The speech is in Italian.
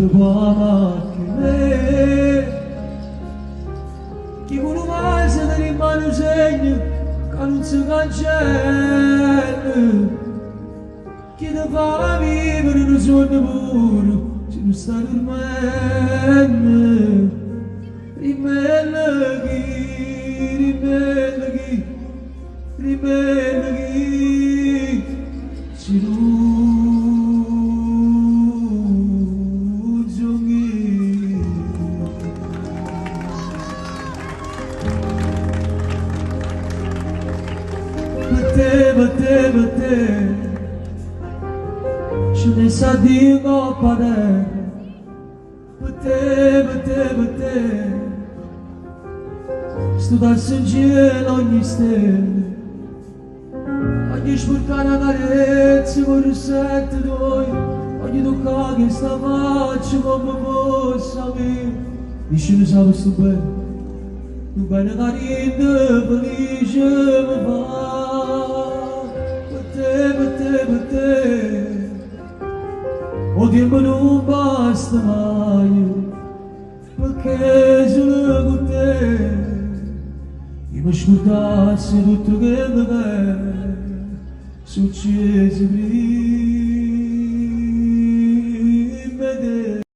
Guama che me chi con una se ne rimane un segno che non si cancella chi ti fa vivere un sogno puro se non sta dormendo rimella chi ci Batte, je ne sais dire pas Batte, sto dal cielo ogni stella, ogni sporcata carezza con rossetto d'oi, ogni tocca che sta faccia come fosse a me, dice lo sa sto bene carino, felice mi fa. Batte, o tempo non basta mai, perché sono con te, e mi ascoltassi tutto quello che succede prima.